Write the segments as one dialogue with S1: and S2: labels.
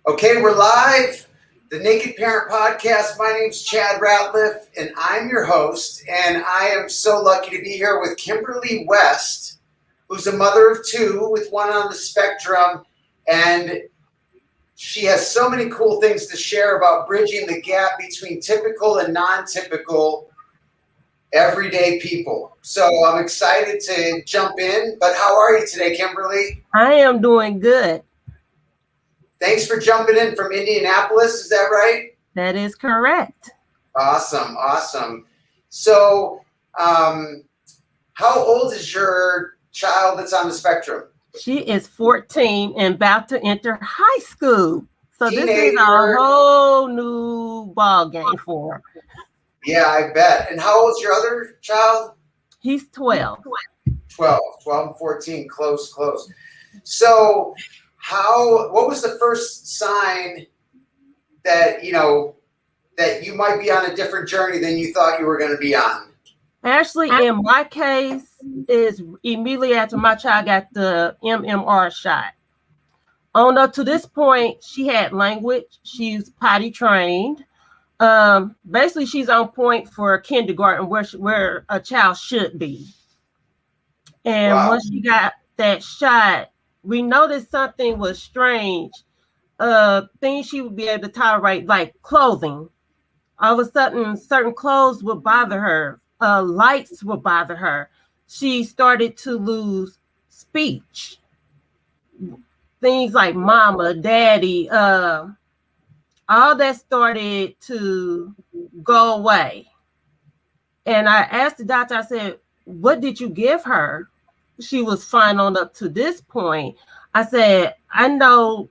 S1: Okay, we're live. The Naked Parent Podcast. My name's Chad Ratliffe, and I'm your host. And I am so lucky to be here with Kimberly West, who's a mother of two with one on the spectrum. And she has so many cool things to share about bridging the gap between typical and non-typical everyday people. So I'm excited to jump in. But how are you today, Kimberly?
S2: I am doing good.
S1: Thanks for jumping in from Indianapolis. Is that right?
S2: That is correct.
S1: Awesome. So, how old is your child that's on the spectrum?
S2: She is 14 and about to enter high school. So
S1: Teenager.
S2: This is a whole new ball game for her.
S1: Yeah, I bet. And how old's your other child?
S2: He's 12.
S1: 12 and 14, close. So, what was the first sign that you might be on a different journey than you thought you were going to be on?
S2: Actually, in my case, is immediately after my child got the MMR shot. On up to this point, she had language. She's potty trained. Basically, she's on point for kindergarten, where a child should be. And Once she got that shot, we noticed something was strange. Things she would be able to tolerate, like clothing. All of a sudden, certain clothes would bother her. Lights would bother her. She started to lose speech. Things like mama, daddy, all that started to go away. And I asked the doctor, I said, what did you give her? She was fine on up to this point. I said, I know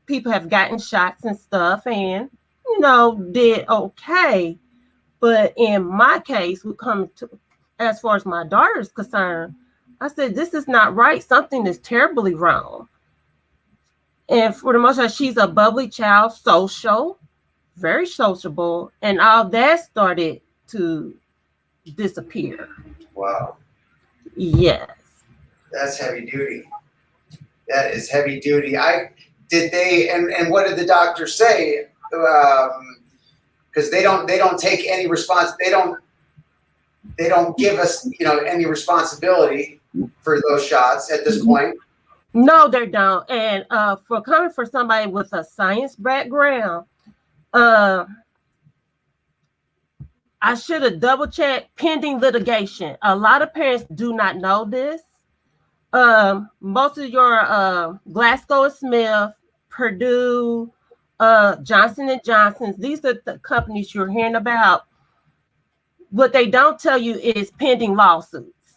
S2: people have gotten shots and stuff and, did okay. But in my case, we come to, as far as my daughter is concerned, I said, this is not right. Something is terribly wrong. And for the most part, she's a bubbly child, social, very sociable. And all that started to disappear.
S1: Wow.
S2: Yes.
S1: That's heavy duty. That is heavy duty. And what did the doctor say? Because they don't take any response. They don't give us any responsibility for those shots at this point.
S2: No, they don't. And for coming from somebody with a science background, I should have double checked pending litigation. A lot of parents do not know this. Most of your GlaxoSmith, Purdue, Johnson & Johnson's, these are the companies you're hearing about. What they don't tell you is pending lawsuits.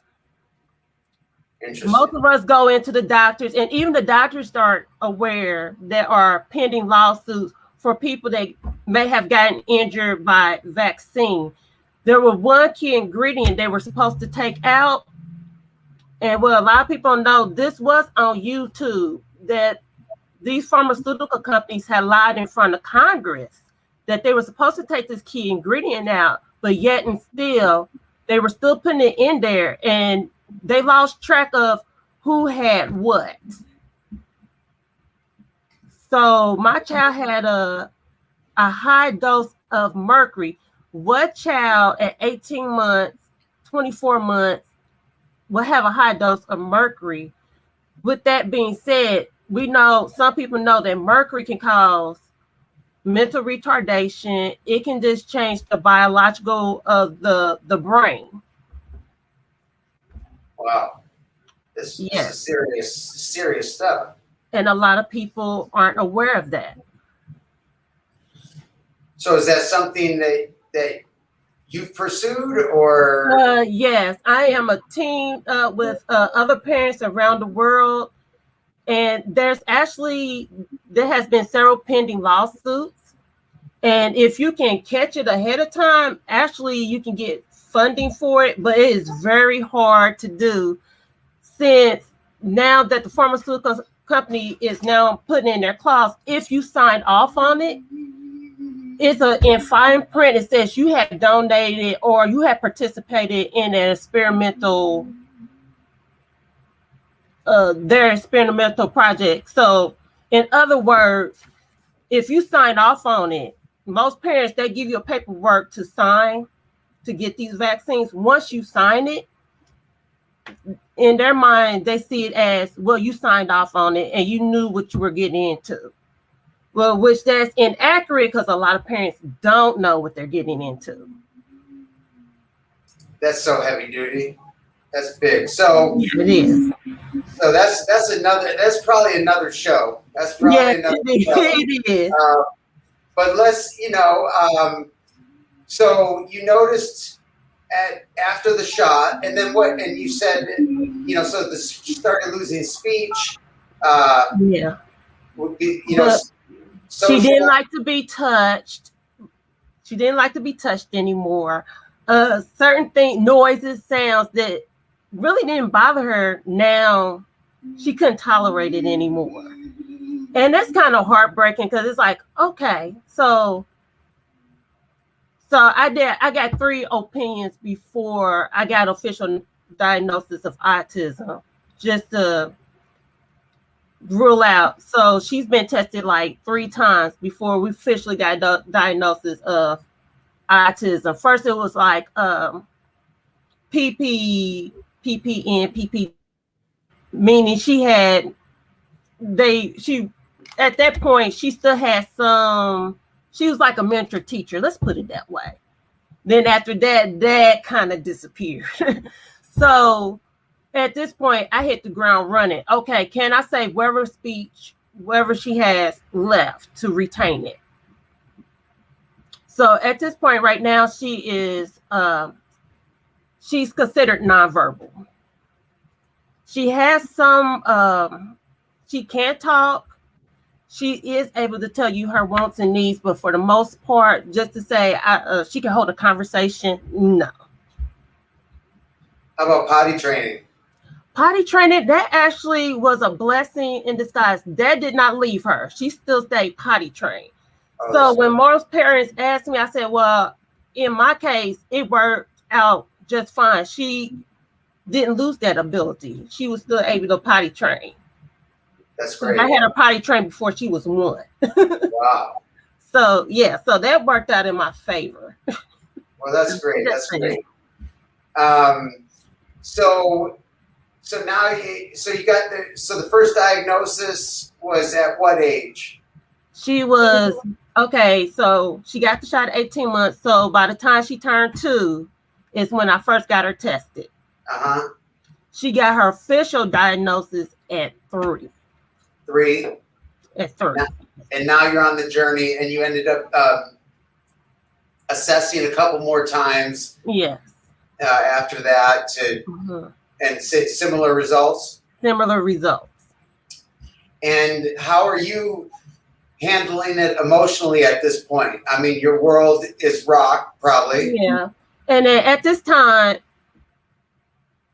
S2: Most of us go into the doctors, and even the doctors aren't aware there are pending lawsuits for people that may have gotten injured by vaccine. There was one key ingredient they were supposed to take out. And what a lot of people know, this was on YouTube, that these pharmaceutical companies had lied in front of Congress that they were supposed to take this key ingredient out, but yet and still, they were still putting it in there, and they lost track of who had what. So my child had a high dose of mercury. What child at 18 months, 24 months, will have a high dose of mercury? With that being said, we know, some people know that mercury can cause mental retardation. It can just change the biological of the brain.
S1: Wow. This is serious stuff.
S2: And a lot of people aren't aware of that.
S1: So is that something that you've pursued, or?
S2: Yes, I am a team with other parents around the world, and there has been several pending lawsuits. And if you can catch it ahead of time, actually you can get funding for it, but it is very hard to do, since now that the pharmaceutical company is now putting in their clause, if you sign off on it, it's in fine print. It says you have donated or you have participated in an experimental their experimental project. So in other words, if you signed off on it, most parents, they give you a paperwork to sign to get these vaccines. Once you sign it, in their mind, they see it as, well, you signed off on it and you knew what you were getting into. Well, which that's inaccurate because a lot of parents don't know what they're getting into.
S1: That's so heavy duty. That's big. So
S2: it is.
S1: So that's probably another show. That's probably another show.
S2: It is.
S1: But let's, so you noticed after the shot, and then what? And you said, so she started losing speech.
S2: Yeah.
S1: Would be,
S2: she didn't like to be touched. She didn't like to be touched anymore. Certain noises, sounds that really didn't bother her. Now she couldn't tolerate it anymore. And that's kind of heartbreaking because it's like, okay, so I got 3 opinions before I got official diagnosis of autism, just to rule out. So she's been tested like 3 times before we officially got diagnosis of autism. First, it was like PPN, meaning she at that point, she still had she was like a mentor teacher. Let's put it that way. Then after that kind of disappeared. So at this point, I hit the ground running. Okay, can I say whatever she has left to retain it? So at this point right now, she is, she's considered nonverbal. She has she can't talk. She is able to tell you her wants and needs, but for the most part, just to say she can hold a conversation, no.
S1: How about potty training?
S2: Potty training, that actually was a blessing in disguise. That did not leave her. She still stayed potty trained. So when most parents asked me, I said, well, in my case, it worked out just fine. She didn't lose that ability. She was still able to potty train.
S1: That's great.
S2: I had her potty trained before she was 1.
S1: Wow.
S2: So that worked out in my favor.
S1: Well, that's great. That's great. So now you got the first diagnosis was at what age?
S2: She was okay. So she got the shot at 18 months. So by the time she turned 2 is when I first got her tested. She got her official diagnosis at 3.
S1: 3?
S2: At 3.
S1: And now you're on the journey, and you ended up assessing a couple more times.
S2: Yes.
S1: After that, and similar results.
S2: Similar results.
S1: And how are you handling it emotionally at this point? I mean, your world is rocked, probably.
S2: Yeah. And at this time,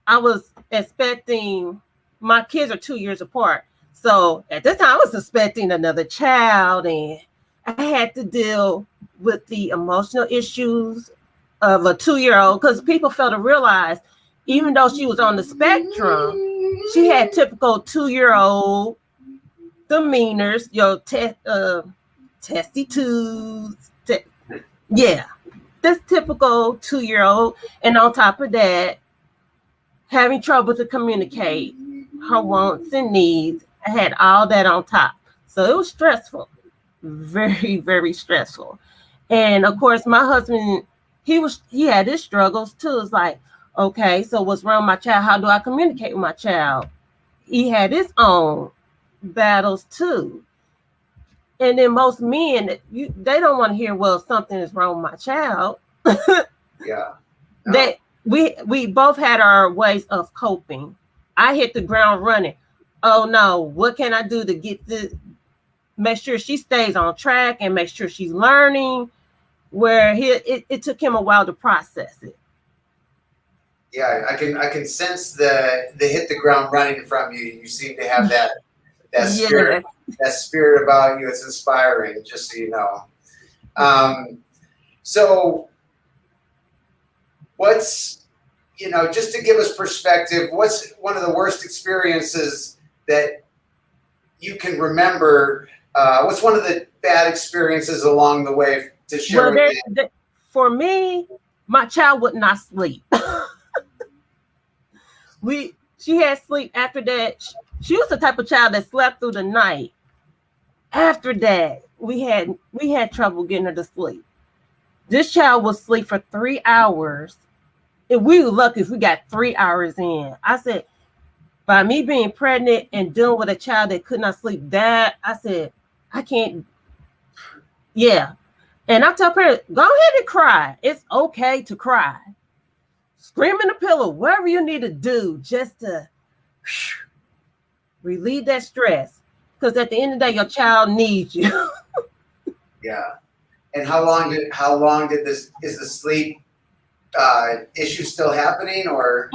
S2: I was expecting, my kids are 2 years apart. So at this time, I was expecting another child, and I had to deal with the emotional issues of a 2-year-old, because people fail to realize, even though she was on the spectrum, she had typical 2-year-old demeanors, testy twos. This typical 2-year-old. And on top of that, having trouble to communicate her wants and needs. I had all that on top. So it was stressful. Very, very stressful. And of course, my husband, he had his struggles too. It's like, okay, so what's wrong with my child? How do I communicate with my child? He had his own battles too. And then most men, they don't want to hear, well, something is wrong with my child.
S1: Yeah. No.
S2: That we both had our ways of coping. I hit the ground running. Oh no, what can I do to get this? Make sure she stays on track and make sure she's learning. Where it took him a while to process it.
S1: Yeah, I can sense the hit the ground running from you. You seem to have that spirit, that spirit about you. It's inspiring, just so you know. So what's, just to give us perspective, what's one of the worst experiences that you can remember? What's one of the bad experiences along the way to share with me?
S2: For me, my child would not sleep. She had sleep after that. She was the type of child that slept through the night. After that, we had trouble getting her to sleep. This child will sleep for 3 hours. If we were lucky if we got 3 hours in. I said, by me being pregnant and dealing with a child that could not sleep, I said, I can't. Yeah. And I tell parents, go ahead and cry. It's okay to cry. Scream in the pillow, whatever you need to do just to relieve that stress. Because at the end of the day, your child needs you.
S1: Yeah. And how long did is the sleep issue still happening, or?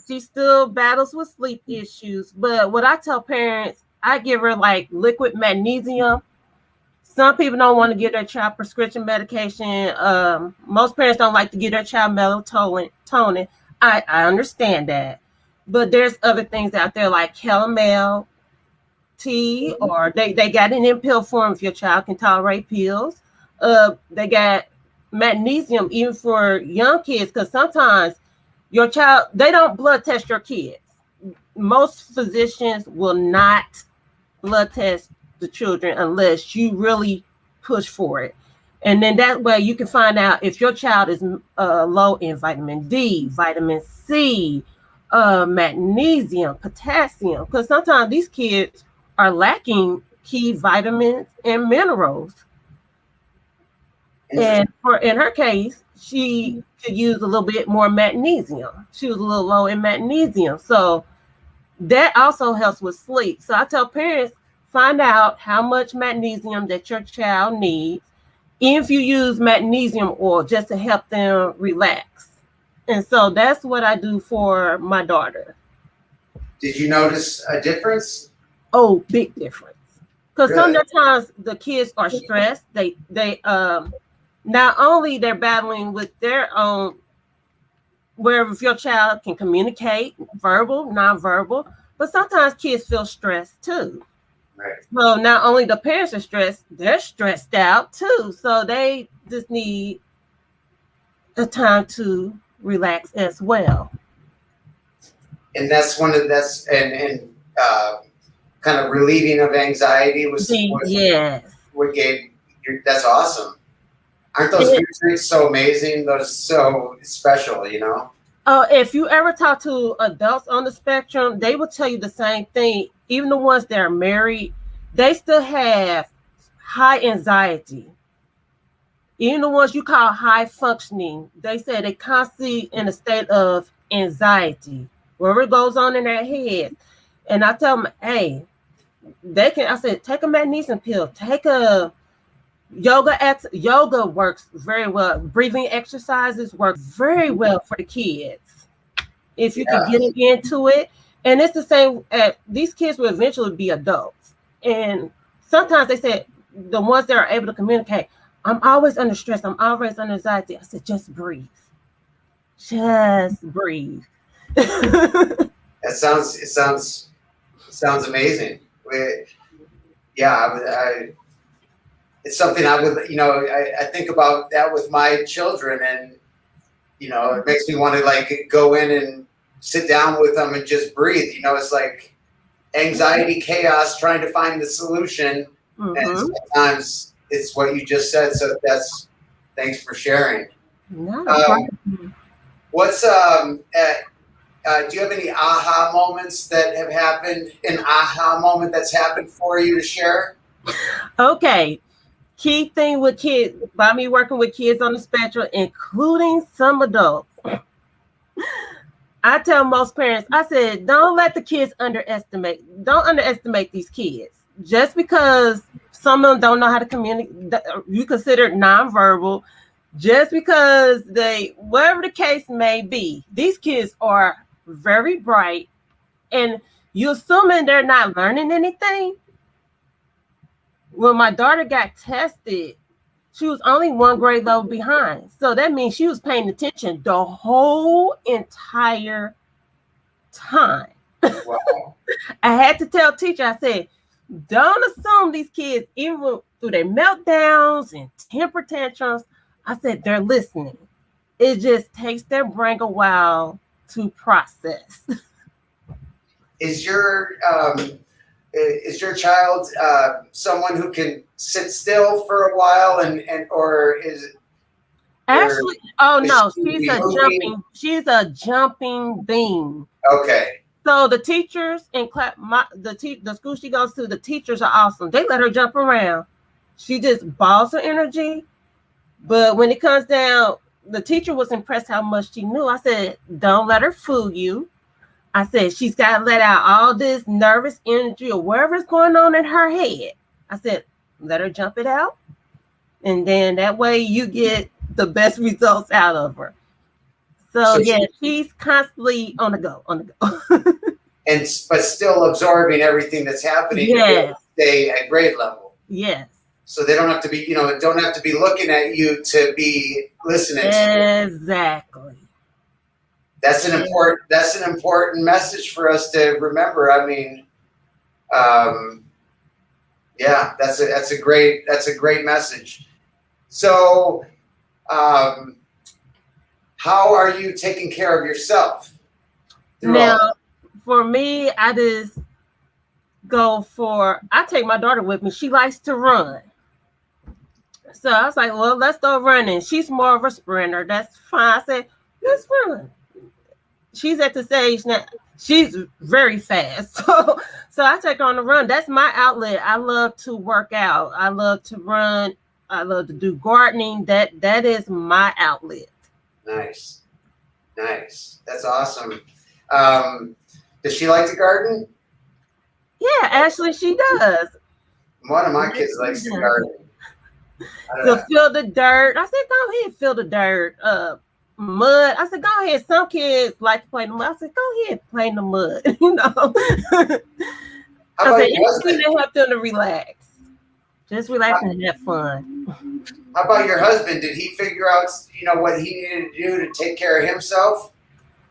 S2: She still battles with sleep issues. But what I tell parents, I give her like liquid magnesium. Some people don't want to give their child prescription medication. Most parents don't like to give their child melatonin. I understand that. But there's other things out there like chamomile tea, or they got it in pill form if your child can tolerate pills. They got magnesium even for young kids, because sometimes your child, they don't blood test your kids. Most physicians will not blood test the children unless you really push for it. And then that way you can find out if your child is low in vitamin D, vitamin C, magnesium, potassium, because sometimes these kids are lacking key vitamins and minerals. And in her case, she could use a little bit more magnesium. She was a little low in magnesium. So that also helps with sleep. So I tell parents, find out how much magnesium that your child needs. If you use magnesium oil just to help them relax. And so that's what I do for my daughter.
S1: Did you notice a difference?
S2: Oh, big difference. Because sometimes the kids are stressed. They not only they're battling with their own, where if your child can communicate, verbal, nonverbal, but sometimes kids feel stressed too.
S1: Right.
S2: So not only the parents are stressed, they're stressed out too. So they just need a time to relax as well.
S1: And that's kind of relieving of anxiety was
S2: yes.
S1: What gave you, that's awesome. Aren't those retreats so amazing? Those so special, you know?
S2: If you ever talk to adults on the spectrum, they will tell you the same thing. Even the ones that are married, they still have high anxiety. Even the ones you call high functioning, they say they constantly in a state of anxiety, whatever goes on in their head. And I tell them, hey, I said, take a magnesium pill, take a yoga works very well. Breathing exercises work very well for the kids. If you can get them into it. And it's the same, these kids will eventually be adults. And sometimes they say, the ones that are able to communicate, I'm always under stress, I'm always under anxiety. I said, just breathe. Just breathe.
S1: It sounds amazing. It's something I would, I think about that with my children, and, it makes me want to like go in and sit down with them and just breathe. It's like anxiety, chaos, trying to find the solution. Mm-hmm. And sometimes it's what you just said. So thanks for sharing.
S2: No,
S1: what's, do you have any aha moments that have happened, an aha moment that's happened for you to share?
S2: Okay. Key thing with kids, by me working with kids on the spectrum, including some adults, I tell most parents, I said, don't underestimate these kids. Just because some of them don't know how to communicate, you consider it nonverbal, just because whatever the case may be, these kids are very bright, and you're assuming they're not learning anything. When my daughter got tested, she was only 1 grade level behind. So that means she was paying attention the whole entire time.
S1: Wow.
S2: I had to tell teacher, I said, don't assume these kids, even through their meltdowns and temper tantrums, I said they're listening. It just takes their brain a while to process.
S1: Is your child someone who can sit still for a while or is it?
S2: Actually, oh no,
S1: Moving?
S2: she's a jumping bean.
S1: Okay.
S2: So the teachers in class, the school she goes to, the teachers are awesome. They let her jump around. She just balls her energy. But when it comes down, the teacher was impressed how much she knew. I said, don't let her fool you. I said, she's got to let out all this nervous energy or whatever's going on in her head. I said, let her jump it out. And then that way you get the best results out of her. So yeah, she's constantly on the go.
S1: But still absorbing everything that's happening.
S2: Yes.
S1: To stay at grade level.
S2: Yes.
S1: So they don't have to be, don't have to be looking at you to be listening.
S2: Exactly.
S1: That's an important message for us to remember. I mean, yeah, that's a great message. So, how are you taking care of yourself?
S2: Now, for me, I just I take my daughter with me. She likes to run. So I was like, well, let's go running. She's more of a sprinter. That's fine. I said, let's run. She's at the stage now. She's very fast. So I take her on the run. That's my outlet. I love to work out. I love to run. I love to do gardening. That is my outlet.
S1: Nice. That's awesome. Does she like to garden?
S2: Yeah, actually she does.
S1: One of my kids likes to garden.
S2: To fill the dirt. I said, go ahead, fill the dirt. Mud. I said, go ahead. Some kids like to play in the mud. I said, go ahead, play in the mud. I said, anything to help them to relax. Just relax and have fun.
S1: How about your husband? Did he figure out, what he needed to do to take care of himself?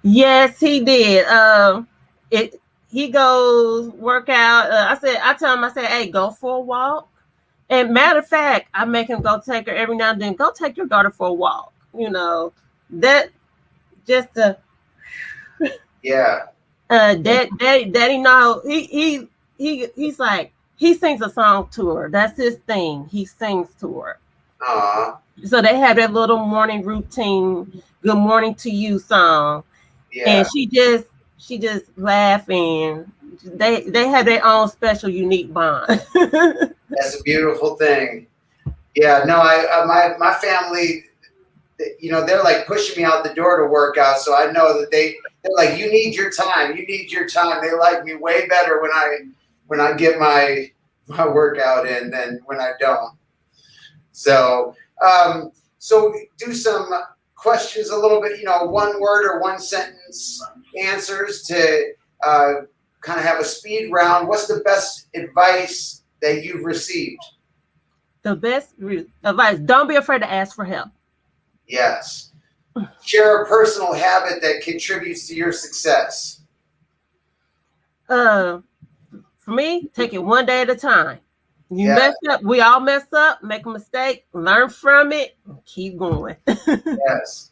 S2: Yes, he did. He goes work out. I tell him, hey, go for a walk. And matter of fact, I make him go take her every now and then. Go take your daughter for a walk. That just
S1: yeah.
S2: Daddy know he's like, he sings a song to her. That's his thing. He sings to her.
S1: Aww.
S2: So they have that little morning routine, good morning to you song. Yeah. And she just laugh and they have their own special unique bond.
S1: That's a beautiful thing. Yeah, no, my family, they're like pushing me out the door to work out. So I know that they're like, you need your time. They like me way better when I get my workout in than when I don't. So, so do some questions a little bit, one word or one sentence answers to kind of have a speed round. What's the best advice that you've received?
S2: The best advice, don't be afraid to ask for help.
S1: Yes. Share a personal habit that contributes to your success.
S2: For me, take it one day at a time. You mess up, we all mess up, make a mistake, learn from it, and keep going.
S1: Yes.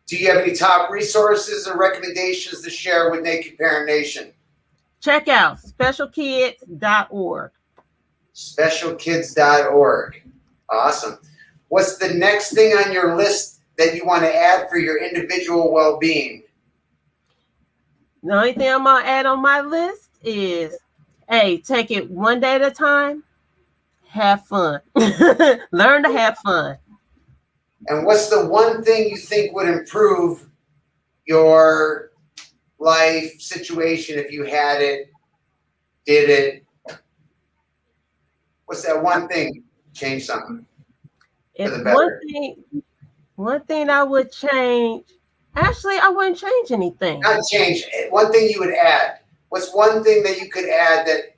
S1: Do you have any top resources or recommendations to share with Naked Parent Nation?
S2: Check out specialkids.org.
S1: Specialkids.org. Awesome. What's the next thing on your list that you want to add for your individual well-being?
S2: The only thing I'm going to add on my list is, hey, take it one day at a time. Have fun. Learn to have fun.
S1: And what's the one thing you think would improve your life situation if you had it, did it? What's that one thing? Change something for the better.
S2: One thing I would change. Actually, I wouldn't change anything.
S1: Not change. One thing you would add. What's one thing that you could add that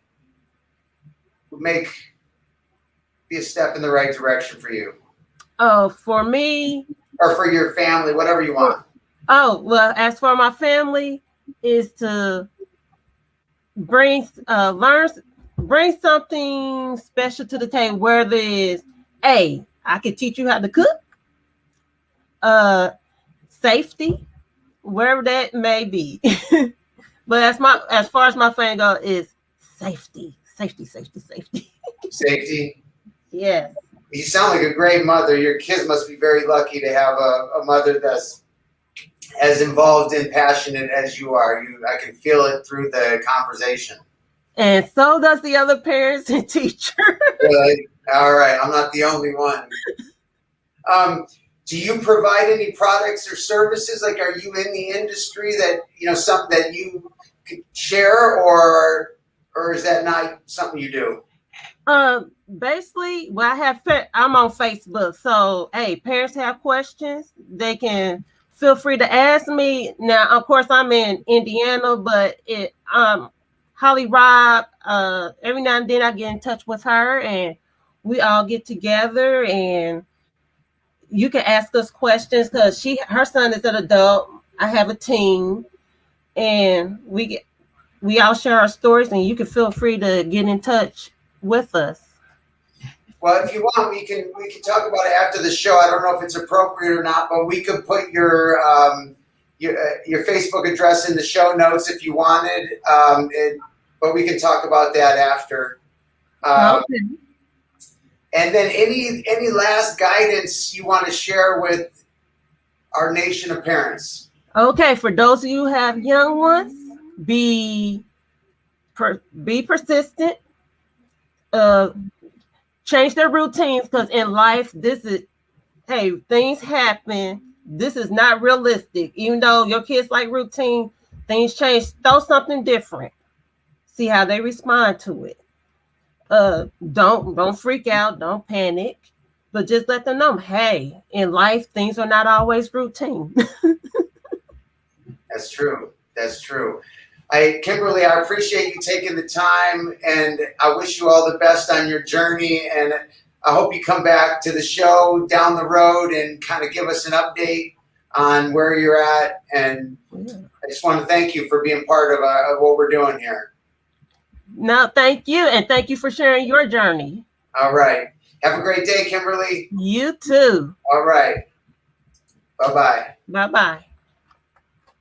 S1: would be a step in the right direction for you?
S2: Oh, for me.
S1: Or for your family, whatever you want.
S2: Oh, well, as for my family, is to bring bring something special to the table, whether it's, hey, I can teach you how to cook, safety, wherever that may be. But as far as my thing goes, is safety.
S1: Safety.
S2: Yes.
S1: You sound like a great mother. Your kids must be very lucky to have a mother that's as involved and passionate as you are. I can feel it through the conversation.
S2: And so does the other parents and teachers.
S1: Really? All right. I'm not the only one. Do you provide any products or services? Like, are you in the industry that, something that you could share, or is that not something you do?
S2: Basically, I'm on Facebook. So, hey, parents have questions, they can feel free to ask me. Now, of course, I'm in Indiana, but Holly Rob, every now and then I get in touch with her and we all get together and you can ask us questions because her son is an adult. I have a teen, and we all share our stories, and you can feel free to get in touch with us.
S1: Well, if you want, we can talk about it after the show. I don't know if it's appropriate or not, but we could put your Facebook address in the show notes if you wanted. But we can talk about that after.
S2: Okay.
S1: And then any last guidance you want to share with our nation of parents?
S2: Okay, for those of you who have young ones, be persistent. Change their routines, because in life, things happen. This is not realistic. Even though your kids like routine, things change. Throw something different. See how they respond to it. Don't freak out, don't panic, but just let them know, hey, in life, things are not always routine.
S1: That's true. Kimberly, I appreciate you taking the time, and I wish you all the best on your journey. And I hope you come back to the show down the road and kind of give us an update on where you're at. And I just want to thank you for being part of what we're doing here.
S2: No, thank you. And thank you for sharing your journey.
S1: All right. Have a great day, Kimberly.
S2: You too.
S1: All right. Bye-bye.
S2: Bye-bye.